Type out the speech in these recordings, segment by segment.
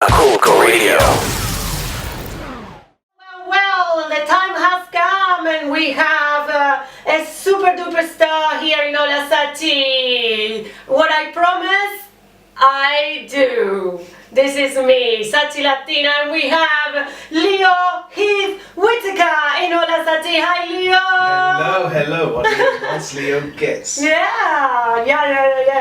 ACULCO Radio. Well, the time has come and we have a super duper star here in Olasati. What I promise, I do. This is me, Sachi Latina, and we have Leo, Heath, Whittaker in Olasati. Hi, Leo. Hello. What's Leo gets? Yeah.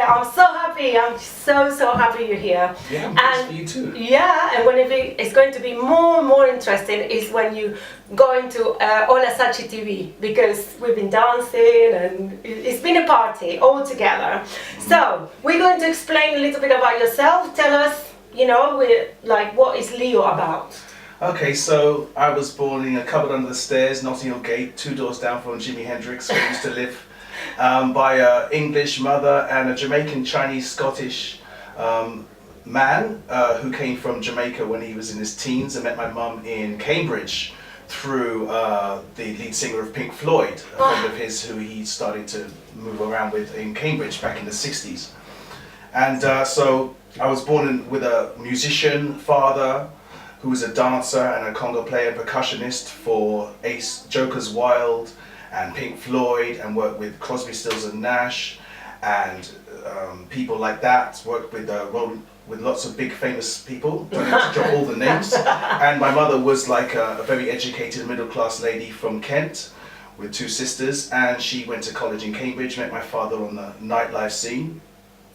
I'm so happy. I'm so happy you're here. Yeah, I'm pleased for you too. Yeah, and it's going to be more and more interesting is when you go into Olasati TV, because we've been dancing and it's been a party all together. So we're going to explain a little bit about yourself. Tell us, what is Leo about? Okay, so I was born in a cupboard under the stairs, Notting Hill Gate, 2 doors down from Jimi Hendrix, where I used to live, by an English mother and a Jamaican, Chinese, Scottish man who came from Jamaica when he was in his teens and met my mum in Cambridge through the lead singer of Pink Floyd, a friend of his who he started to move around with in Cambridge back in the 60s. And so I was born with a musician father who was a dancer and a conga player, percussionist for Ace, Joker's Wild and Pink Floyd, and worked with Crosby, Stills and Nash and people like that. Worked with lots of big famous people. Don't have to drop all the names. And my mother was like a very educated middle class lady from Kent with 2 sisters, and she went to college in Cambridge, met my father on the nightlife scene.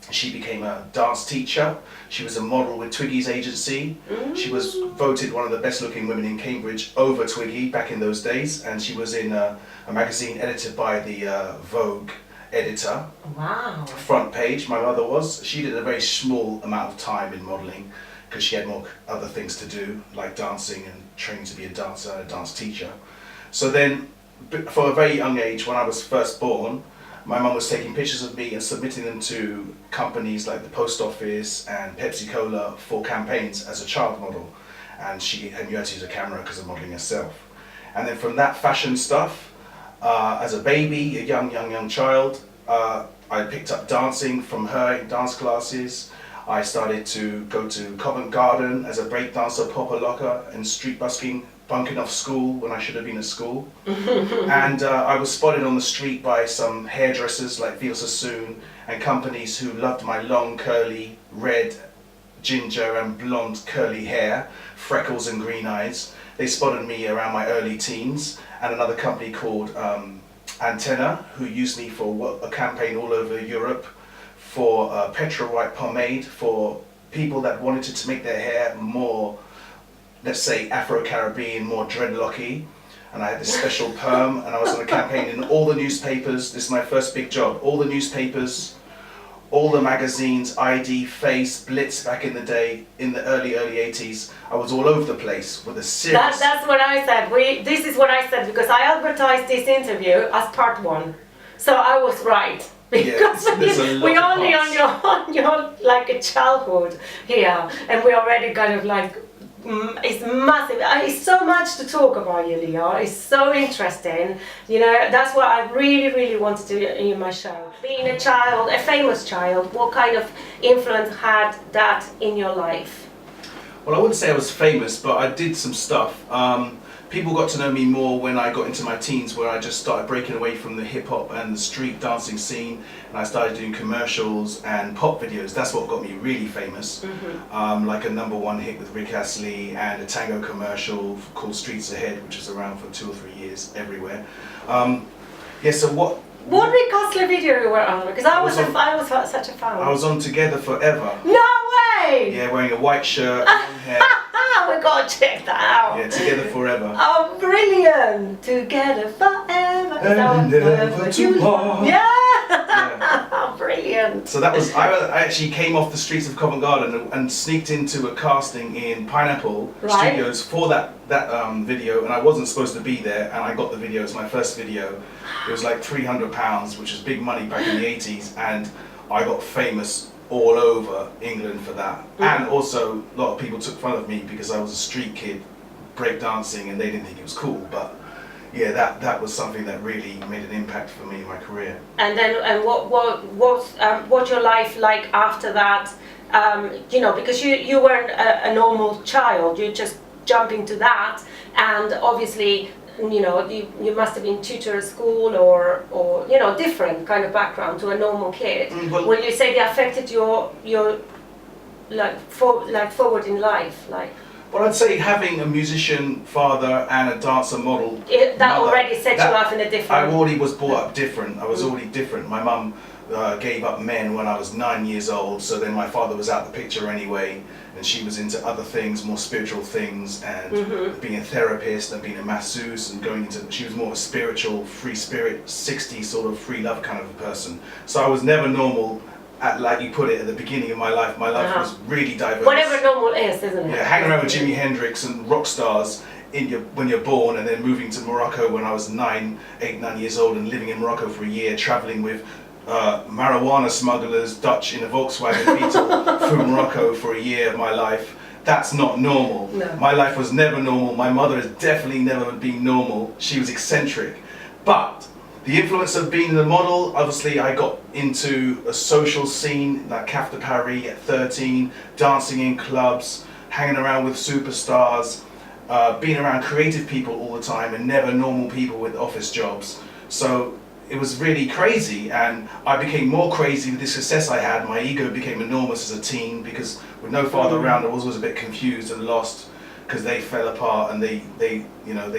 She became a dance teacher. She was a model with Twiggy's agency. She was voted one of the best looking women in Cambridge over Twiggy back in those days, and she was in a magazine edited by the Vogue editor. Wow. Front page, my mother was. She did a very small amount of time in modelling because she had more other things to do, like dancing and training to be a dancer and a dance teacher. So then, for a very young age, when I was first born, my mum was taking pictures of me and submitting them to companies like the Post Office and Pepsi Cola for campaigns as a child model. And you had to use a camera because of modelling herself. And then from that fashion stuff, as a baby, a young child, I picked up dancing from her in dance classes. I started to go to Covent Garden as a break dancer, popper locker, and street busking, bunking off school when I should have been at school. And I was spotted on the street by some hairdressers like Veal Sassoon and companies who loved my long, curly, red, ginger and blonde curly hair, freckles and green eyes. They spotted me around my early teens, and another company called Antenna, who used me for a campaign all over Europe for petrol white pomade for people that wanted to make their hair more, let's say, Afro-Caribbean, more dreadlocky. And I had this special perm, and I was on a campaign in all the newspapers. This is my first big job. All the newspapers, all the magazines, ID, Face, Blitz back in the day, in the early 80s. I was all over the place with a serious... That's what I said. This is what I said, because I advertised this interview as part 1. So I was right. Because we're only on your like a childhood here, and we're already kind of like, it's massive. It's so much to talk about you, Leo. It's so interesting. That's what I really want to do in my show. Being a child, a famous child, what kind of influence had that in your life? Well, I wouldn't say I was famous, but I did some stuff. People got to know me more when I got into my teens, where I just started breaking away from the hip hop and the street dancing scene, and I started doing commercials and pop videos. That's what got me really famous. Like a #1 hit with Rick Astley and a tango commercial called Streets Ahead, which was around for 2 or 3 years everywhere. So what Rick Astley video you were on? Because I was such a fan. I was on Together Forever. No way! Yeah, wearing a white shirt, long hair. We gotta check that out. Yeah, Together Forever. Oh, brilliant! Together forever. And never to part. Yeah. Brilliant. So that was, I actually came off the streets of Covent Garden and sneaked into a casting in Pineapple Studios for that video, and I wasn't supposed to be there, and I got the video. It was my first video. It was like £300, which was big money back in the 80s, and I got famous all over England for that. And also a lot of people took fun of me because I was a street kid breakdancing, and they didn't think it was cool, but yeah, that was something that really made an impact for me in my career. And then, what's your life like after that? you know, because you weren't a normal child, you just jump into that, and obviously, you know, you must have been tutor at school or you know, different kind of background to a normal kid. Will you say they affected your forward in life, like? Well, I'd say having a musician father and a dancer model. That mother, already set you up in a different. I already was brought up different. I was already different. My mum gave up men when I was 9 years old, so then my father was out the picture anyway, and she was into other things, more spiritual things, and being a therapist and being a masseuse and going into. She was more a spiritual, free spirit, 60s sort of free love kind of a person. So I was never normal. Like you put it, at the beginning of my life was really diverse. Whatever normal is, isn't it? Yeah, hanging around with Jimi Hendrix and rock stars when you're born, and then moving to Morocco when I was 9 years old, and living in Morocco for a year, traveling with marijuana smugglers, Dutch in a Volkswagen Beetle through Morocco for a year of my life. That's not normal. No. My life was never normal. My mother has definitely never been normal. She was eccentric. But the influence of being the model, obviously I got into a social scene like Café de Paris at 13, dancing in clubs, hanging around with superstars, being around creative people all the time and never normal people with office jobs. So it was really crazy, and I became more crazy with the success I had. My ego became enormous as a teen because with no father around I was always a bit confused and lost, because they fell apart and they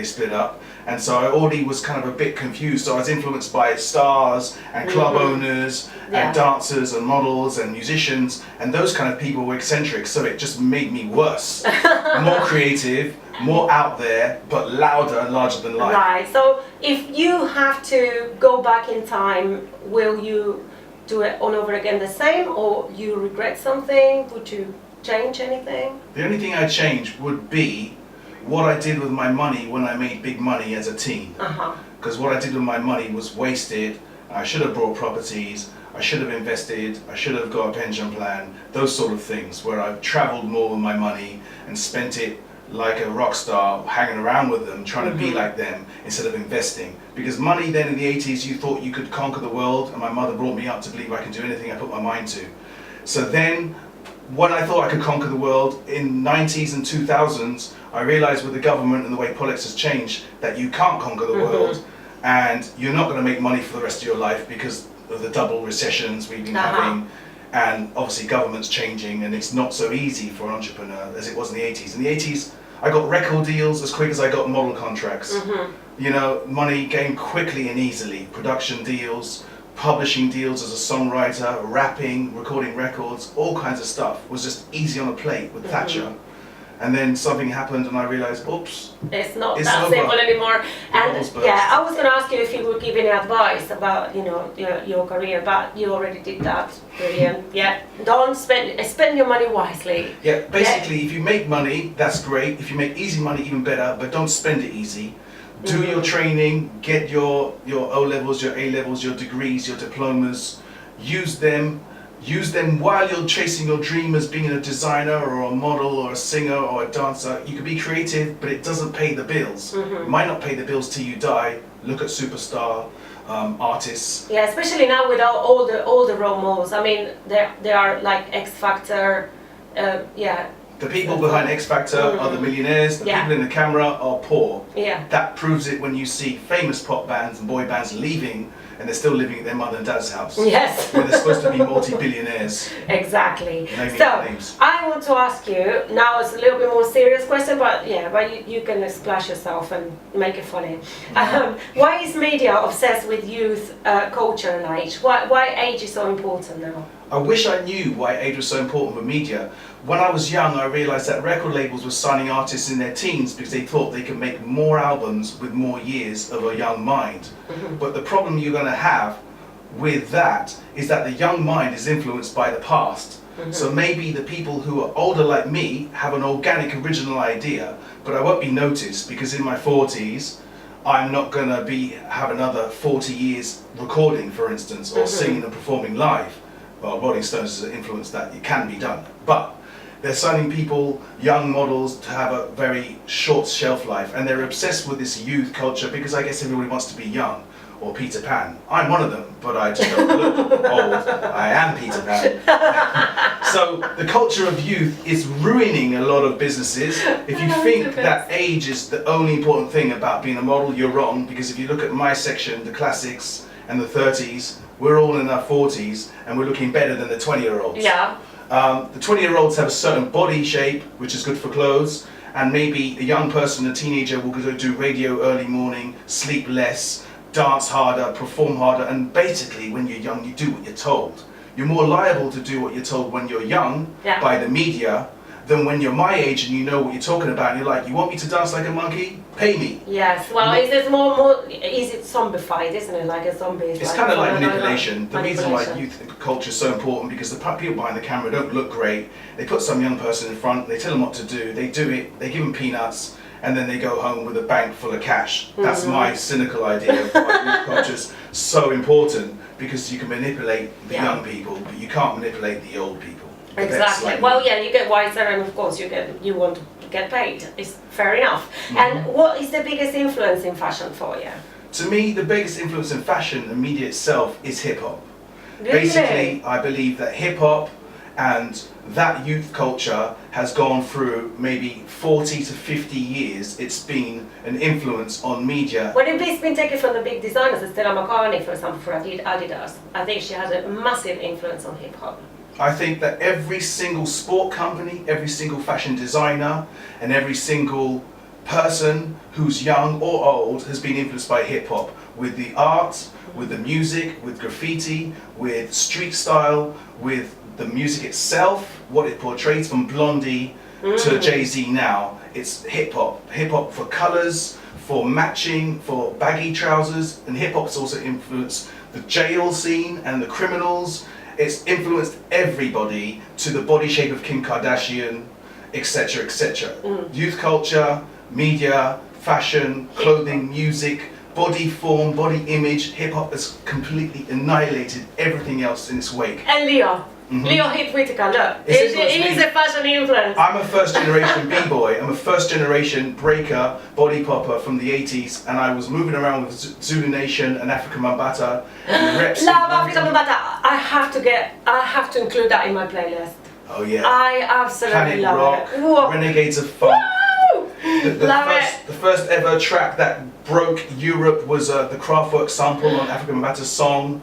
split up, and so I already was kind of a bit confused. So I was influenced by stars and club owners and dancers and models and musicians, and those kind of people were eccentric, so it just made me worse. More creative, more out there, but louder and larger than life. Right, so if you have to go back in time, will you do it all over again the same, or you regret something? Would you change anything? The only thing I'd change would be what I did with my money when I made big money as a teen. Because what I did with my money was wasted. I should have bought properties, I should have invested, I should have got a pension plan, those sort of things, where I've traveled more with my money and spent it like a rock star, hanging around with them, trying to be like them instead of investing. Because money then in the 80s, you thought you could conquer the world, and my mother brought me up to believe I can do anything I put my mind to. So then, when I thought I could conquer the world, in 90s and 2000s, I realized with the government and the way politics has changed that you can't conquer the world, and you're not going to make money for the rest of your life because of the double recessions we've been having, and obviously government's changing, and it's not so easy for an entrepreneur as it was in the 80s. In the 80s, I got record deals as quick as I got model contracts. You know, money came quickly and easily. Production deals, publishing deals as a songwriter, rapping, recording records, all kinds of stuff was just easy on a plate with Thatcher. And then something happened and I realized, oops, it's not that simple anymore. And yeah, I was going to ask you if you would give any advice about, you know, your career, but you already did that. Brilliant. Yeah, don't spend your money wisely. Yeah, basically, if you make money, that's great. If you make easy money, even better, but don't spend it easy. Do your training, get your O levels, your A levels, your degrees, your diplomas. Use them while you're chasing your dream as being a designer or a model or a singer or a dancer. You can be creative, but it doesn't pay the bills. It might not pay the bills till you die. Look at superstar artists. Yeah, especially now with all the role models. I mean, they are like X Factor. The people behind X Factor are the millionaires, the people in the camera are poor. That proves it when you see famous pop bands and boy bands leaving and they're still living at their mother and dad's house. Yes. Where they're supposed to be multi-billionaires. Exactly. So, I want to ask you, now it's a little bit more serious question, but you can splash yourself and make it funny. Why is media obsessed with youth culture and age? Why age is so important now? I wish I knew why age was so important for media. When I was young, I realised that record labels were signing artists in their teens because they thought they could make more albums with more years of a young mind. But the problem you're going to have with that is that the young mind is influenced by the past. So maybe the people who are older like me have an organic, original idea, but I won't be noticed because in my 40s, I'm not going to have another 40 years recording, for instance, or singing and performing live. Well, Rolling Stones has an influence that it can be done, but they're signing people, young models, to have a very short shelf life, and they're obsessed with this youth culture because I guess everybody wants to be young. or Peter Pan. I'm one of them, but I just don't look old. I am Peter Pan. So the culture of youth is ruining a lot of businesses. If you think that age is the only important thing about being a model, you're wrong, because if you look at my section, the classics and the 30s, we're all in our 40s and we're looking better than the 20-year-olds. Yeah. The 20-year-olds have a certain body shape, which is good for clothes, and maybe a young person, a teenager, will go do radio early morning, sleep less, dance harder, perform harder, and basically when you're young, you do what you're told. You're more liable to do what you're told when you're young by the media than when you're my age and you know what you're talking about and you're like, you want me to dance like a monkey? Pay me. Yes, well, is it zombified, isn't it? Like a zombie. It's kind of like manipulation. The reason why youth culture is so important because the people behind the camera don't look great. They put some young person in front, they tell them what to do, they do it, they give them peanuts, and then they go home with a bank full of cash. That's my cynical idea of why youth culture is so important, because you can manipulate the young people, but you can't manipulate the old people. Exactly. Well, yeah, you get wiser, and of course you want to get paid. It's fair enough. And what is the biggest influence in fashion for you? To me, the biggest influence in fashion and media itself is hip hop. Really? Basically, I believe that hip hop and that youth culture has gone through maybe 40 to 50 years. It's been an influence on media. Well, it's been taken from the big designers, Stella McCartney, for example, for Adidas. I think she has a massive influence on hip hop. I think that every single sport company, every single fashion designer, and every single person who's young or old has been influenced by hip hop, with the art, with the music, with graffiti, with street style, with the music itself, what it portrays, from Blondie to Jay-Z now. It's hip hop. Hip hop for colors, for matching, for baggy trousers, and hip hop's also influenced the jail scene and the criminals. It's influenced everybody to the body shape of Kim Kardashian, etc., etc. Youth culture, media, fashion, clothing, music, body form, body image. Hip hop has completely annihilated everything else in its wake. And Leo. Leo Heath Whittaker, look. It is a fashion influence. I'm a first generation b-boy. I'm a first generation breaker, body popper from the 80s, and I was moving around with Zulu Nation and African Mambata and reps. Love African Mambata. I have to include that in my playlist. Oh yeah. I absolutely Panic love Rock, it. Whoa. Renegades of Funk. Love The first ever track that broke Europe was the Kraftwerk sample on African Mambata's song.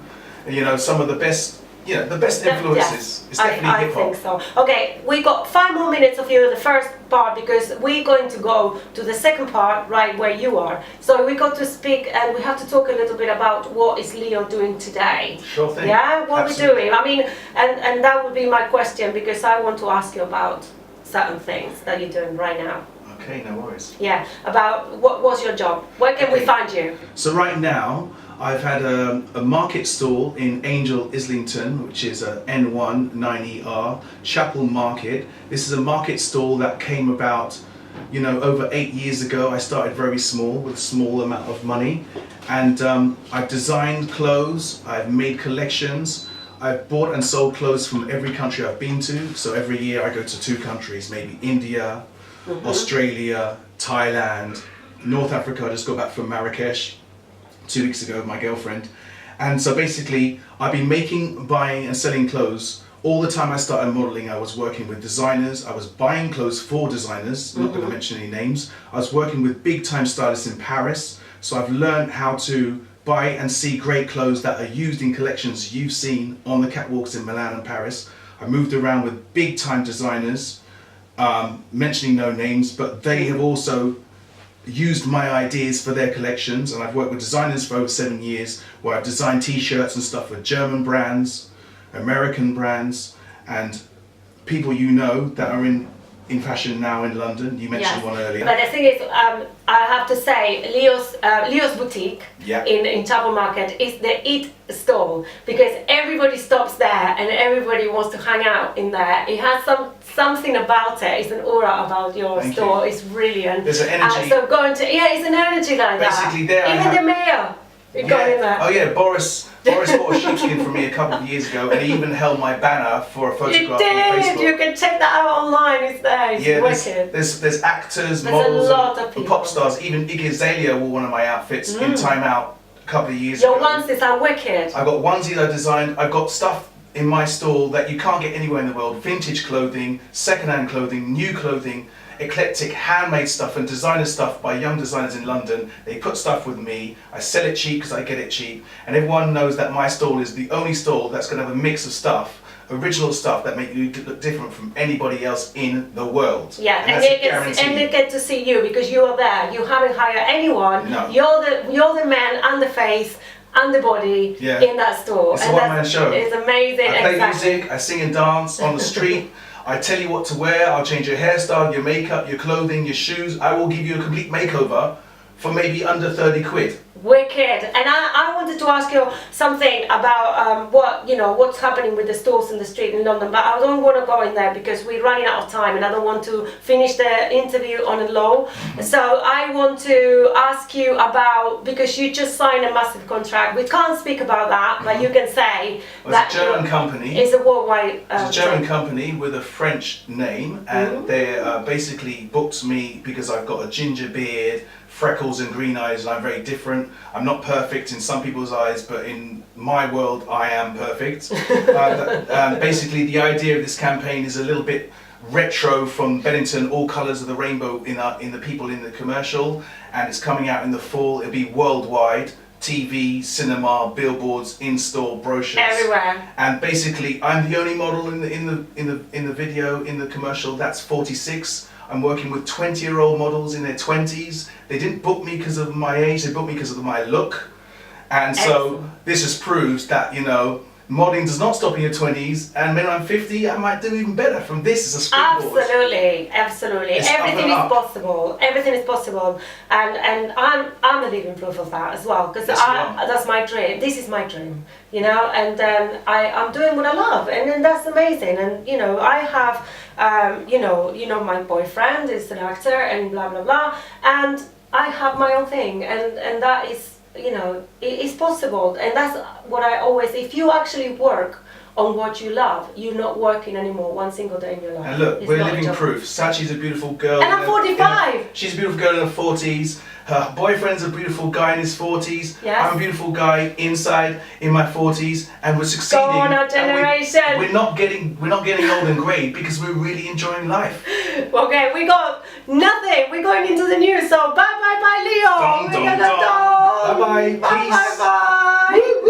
You know, some of the best. The best influences is definitely hip hop. I think so. Okay, we got 5 more minutes of you, the first part, because we're going to go to the second part right where you are. So we got to speak and we have to talk a little bit about what is Leo doing today. Sure thing. Yeah, what Absolutely. we're doing. I mean, and that would be my question, because I want to ask you about certain things that you're doing right now. Okay, no worries. Yeah, about what was your job? Where can we find you? So right now, I've had a market stall in Angel, Islington, which is a N1 9ER, Chapel Market. This is a market stall that came about, over 8 years ago. I started very small, with a small amount of money. And I've designed clothes, I've made collections, I've bought and sold clothes from every country I've been to. So every year I go to 2 countries, maybe India, Australia, Thailand, North Africa. I just got back from Marrakesh 2 weeks ago with my girlfriend. And so basically I've been making, buying and selling clothes. All the time I started modeling, I was working with designers. I was buying clothes for designers, not going to mention any names. I was working with big time stylists in Paris. So I've learned how to buy and see great clothes that are used in collections you've seen on the catwalks in Milan and Paris. I moved around with big time designers, mentioning no names, but they have also used my ideas for their collections, and I've worked with designers for over 7 years, where I've designed t-shirts and stuff for German brands, American brands, and people that are in fashion now in London. You mentioned one earlier. But the thing is, I have to say, Leo's boutique in Chapel Market is the it stall, because everybody stops there and everybody wants to hang out in there. It has something about it. It's an aura about your store. It's brilliant. There's an energy. So it's an energy like Basically that. Even the mayor. Got in there. Oh yeah, Boris bought a sheepskin from me a couple of years ago, and he even held my banner for a photograph on Facebook. You can check that out online. It's there. It's wicked. There's actors, there's models, a lot of and pop stars. Even Iggy Azalea wore one of my outfits in Time Out a couple of years Your ago. onesies are wicked. I've got onesies I designed. I've got stuff in my store that you can't get anywhere in the world. Vintage clothing, second-hand clothing, new clothing, eclectic handmade stuff and designer stuff by young designers in London. They put stuff with me. I sell it cheap because I get it cheap. And everyone knows that my stall is the only stall that's going to have a mix of stuff, original stuff that make you look different from anybody else in the world. Yeah, and they get to see you because you are there. You haven't hired anyone. No. You're the man and the face and the body in that store. It's a one-man show. It's amazing. I play music, I sing and dance on the street. I tell you what to wear. I'll change your hairstyle, your makeup, your clothing, your shoes. I will give you a complete makeover for maybe under 30 quid. Wicked. And I wanted to ask you something about what's happening with the stores in the street in London, but I don't want to go in there because we're running out of time and I don't want to finish the interview on a low. So I want to ask you about, because you just signed a massive contract. We can't speak about that, but you can say that it's a German company. It's a worldwide it's a German company with a French name, and they basically booked me because I've got a ginger beard, freckles and green eyes, and I'm very different. I'm not perfect in some people's eyes, but in my world I am perfect. Basically the idea of this campaign is a little bit retro from Bennington, all colours of the rainbow in the people in the commercial, and it's coming out in the fall. It'll be worldwide, TV, cinema, billboards, in-store brochures, everywhere. And basically I'm the only model in the video, in the commercial that's 46. I'm working with 20-year-old models in their 20s. They didn't book me because of my age, they booked me because of my look. And so this just proves that, modeling does not stop in your 20s, and when I'm 50, I might do even better from this as a springboard. Absolutely. It's Everything is possible. Everything is possible. And I'm a living proof of that as well, because that's my dream. This is my dream, and I'm doing what I love, and then that's amazing. And, I have, my boyfriend is an actor and blah, blah, blah, and I have my own thing, and that is, it is possible. And that's what I always, if you actually work on what you love, you're not working anymore one single day in your life. And look, we're living proof. Sachi's a beautiful girl. And I'm 45. She's a beautiful girl in her 40s. Her boyfriend's a beautiful guy in his 40s. Yes. I'm a beautiful guy inside in my 40s, and we're succeeding. Go on, our generation. We're not getting old and grey because we're really enjoying life. Okay, we got nothing. We're going into the news. So bye, Leo. Bye bye. Peace. Bye.